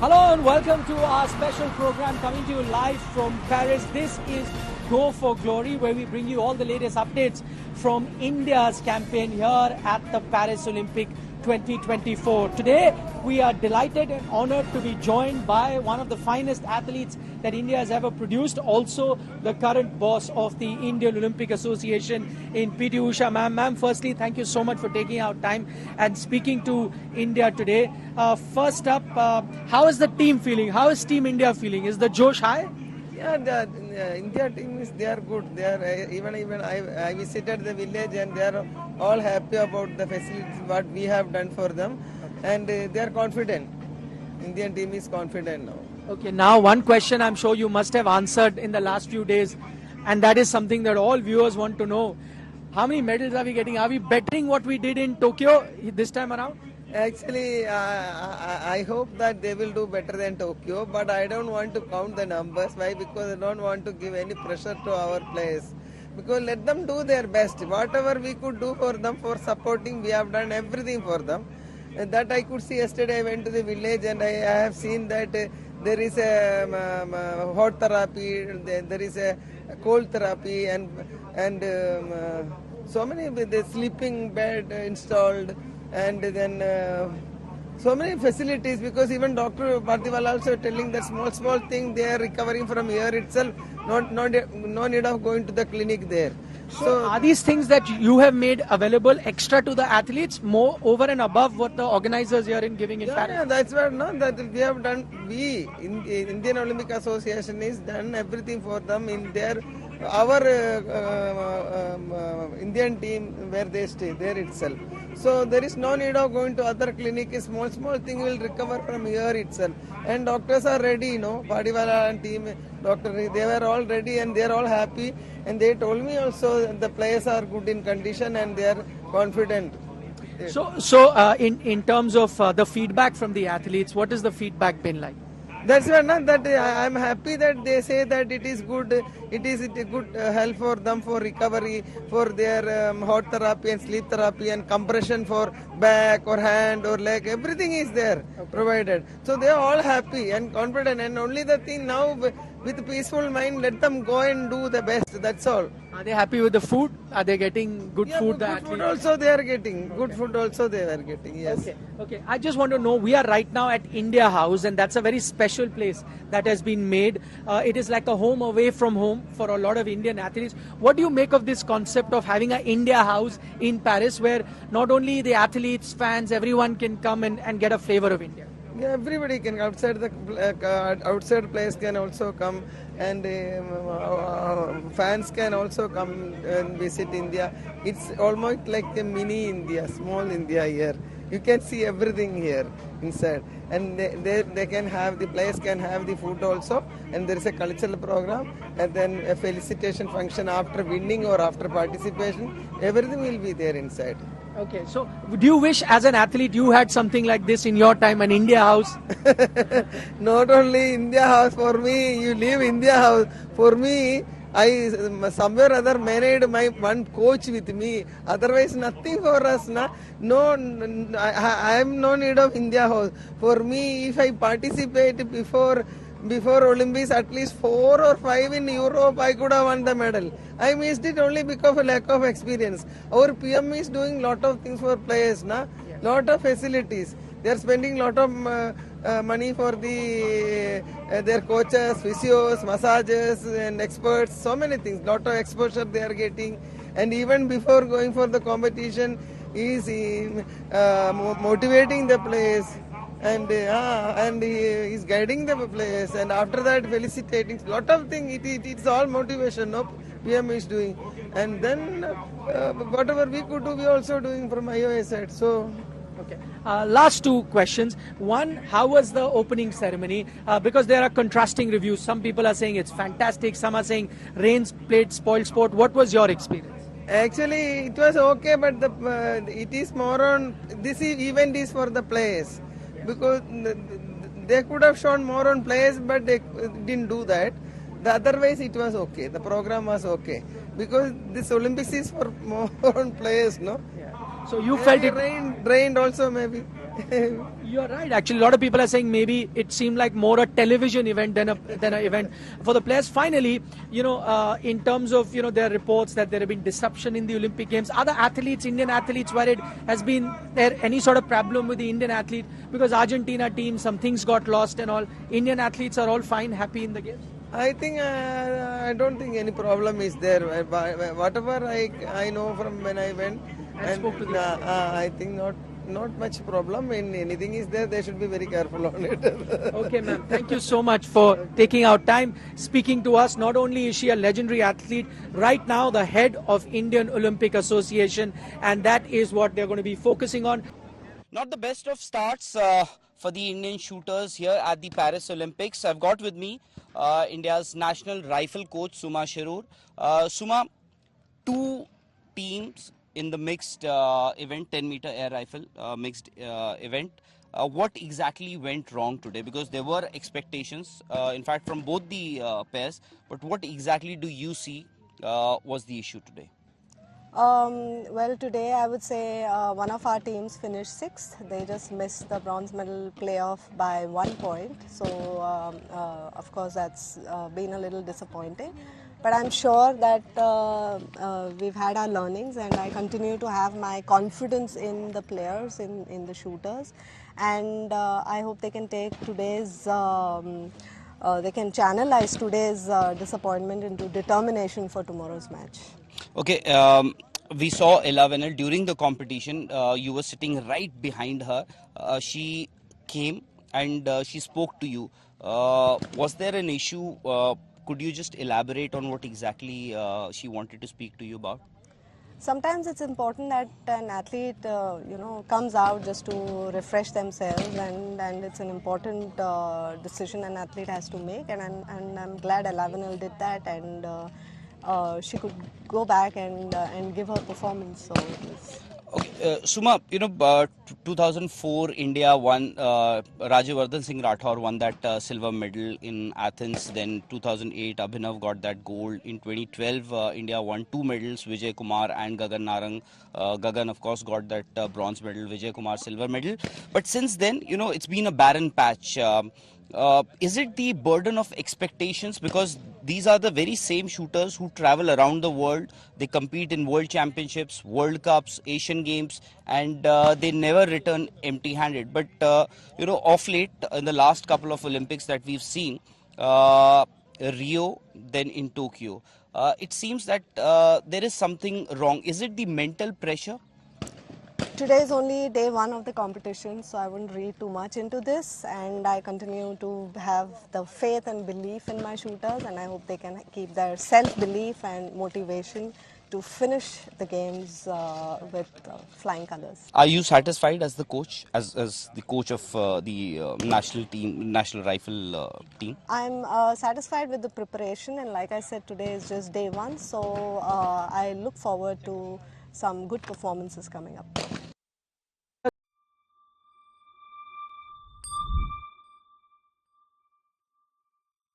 Hello and welcome to our special program coming to you live from Paris. This is Go for Glory, where we bring you all the latest updates from India's campaign here at the Paris Olympic 2024. Today, we are delighted and honored to be joined by one of the finest athletes that India has ever produced, also the current boss of the Indian Olympic Association in PT Usha. Ma'am, firstly, thank you so much for taking out time and speaking to India today. First up, how is the team feeling? How is Team India feeling? Is the Josh high? Yeah, the India team they are good. They are even I visited the village and they are all happy about the facilities what we have done for them, and they are confident. Indian team is confident now. Okay, now one question I'm sure you must have answered in the last few days, and that is something that all viewers want to know. How many medals are we getting? Are we bettering what we did in Tokyo this time around? Actually, I hope that they will do better than Tokyo, but I don't want to count the numbers. Why? Because I don't want to give any pressure to our players. Because let them do their best. Whatever we could do for them, for supporting, we have done everything for them. And that I could see yesterday. I went to the village and I have seen that there is a hot therapy, there is a cold therapy, and so many the sleeping bed installed. And then so many facilities, because even Dr. Parthiwala also telling that small thing they are recovering from here itself, no need of going to the clinic there. So are these things that you have made available extra to the athletes, more over and above what the organizers here in giving in Paris? Yeah, that's what that we have done. Indian Olympic Association is done everything for them in their our Indian team where they stay there itself. So there is no need of going to other clinic. A small thing will recover from here itself. And doctors are ready, Parthiwala and team, doctor, they were all ready and they are all happy. And they told me also the players are good in condition and they are confident. So in terms of the feedback from the athletes, what has the feedback been like? That's why that I am happy that they say that it is good. It is a good help for them for recovery, for their hot therapy and sleep therapy and compression for back or hand or leg. Everything is there provided. So they are all happy and confident. And only the thing now, with peaceful mind, let them go and do the best. That's all. Are they happy with the food? Are they getting good food? Good food also they are getting. Good food also they are getting. Yes. Okay. I just want to know, we are right now at India House, and that's a very special place that has been made. It is like a home away from home for a lot of Indian athletes. What do you make of this concept of having an India House in Paris, where not only the athletes, fans, everyone can come and get a flavor of India? Yeah, everybody can outside players can also come, and fans can also come and visit India. It's almost like a mini India, small India here. You can see everything here inside, and they can have, the players can have the food also, and there is a cultural program, and then a felicitation function after winning or after participation. Everything will be there inside. Okay, so do you wish as an athlete you had something like this in your time, an India House? Not only India House, for me, you leave India House. For me, I somewhere or other managed my one coach with me. Otherwise, nothing for us. I am no need of India House. For me, if I participate before Olympics, at least 4 or 5 in Europe, I could have won the medal. I missed it only because of lack of experience. Our PM is doing lot of things for players, lot of facilities. They are spending lot of money for their coaches, physios, massages, and experts. So many things. Lot of exposure they are getting, and even before going for the competition, is motivating the players. And he is guiding the players, and after that felicitating. Lot of things. It's all motivation. PM is doing, and then whatever we could do, we also doing from IOA side. So. Okay. Last two questions. One, how was the opening ceremony? Because there are contrasting reviews. Some people are saying it's fantastic. Some are saying rains played spoil sport. What was your experience? Actually, it was okay, but it is more on, this event is for the players. Because they could have shown more on players, but they didn't do that. Otherwise, it was okay. The program was okay. Because this Olympics is for more on players, Yeah. So you felt it rained also maybe. You're right. Actually, a lot of people are saying maybe it seemed like more a television event than an event for the players. Finally, in terms of there are reports that there have been disruption in the Olympic Games. Other athletes, Indian athletes, worried has been there any sort of problem with the Indian athlete because Argentina team, some things got lost and all. Indian athletes are all fine, happy in the games. I think I don't think any problem is there. Whatever I know from when I went, And spoke to the I think not much problem. When anything is there, they should be very careful on it. Okay, ma'am. Thank you so much for taking out time, speaking to us. Not only is she a legendary athlete, right now the head of Indian Olympic Association, and that is what they're going to be focusing on. Not the best of starts for the Indian shooters here at the Paris Olympics. I've got with me India's national rifle coach, Suma Shirur. Suma, two teams in the mixed event, 10-meter air rifle mixed event. What exactly went wrong today? Because there were expectations, in fact, from both the pairs. But what exactly do you see was the issue today? Well, today I would say one of our teams finished sixth. They just missed the bronze medal playoff by 1 point. So, of course, that's been a little disappointing. But I'm sure that we've had our learnings, and I continue to have my confidence in the players, in the shooters. And I hope they can take today's, they can channelize today's disappointment into determination for tomorrow's match. Okay, we saw Ella Venel during the competition. You were sitting right behind her. She came and she spoke to you. Was there an issue? Could you just elaborate on what exactly she wanted to speak to you about? Sometimes it's important that an athlete, comes out just to refresh themselves, and it's an important decision an athlete has to make. And I'm glad Ella Venel did that, and she could go back and give her performance. So it was. Okay, Suma, 2004 India won, Rajyavardhan Singh Rathore won that silver medal in Athens. Then 2008 Abhinav got that gold. In 2012 India won 2 medals, Vijay Kumar and Gagan Narang. Gagan of course got that bronze medal, Vijay Kumar silver medal. But since then, it's been a barren patch. Is it the burden of expectations? Because these are the very same shooters who travel around the world. They compete in world championships, World Cups, Asian Games, and they never return empty-handed. But, off late, in the last couple of Olympics that we've seen, Rio, then in Tokyo, it seems that there is something wrong. Is it the mental pressure? Today is only day one of the competition, so I wouldn't read too much into this, and I continue to have the faith and belief in my shooters, and I hope they can keep their self-belief and motivation to finish the games with flying colors. Are you satisfied as the coach, as the coach of the national team, national rifle team? I'm satisfied with the preparation, and like I said, today is just day one, so I look forward to some good performances coming up.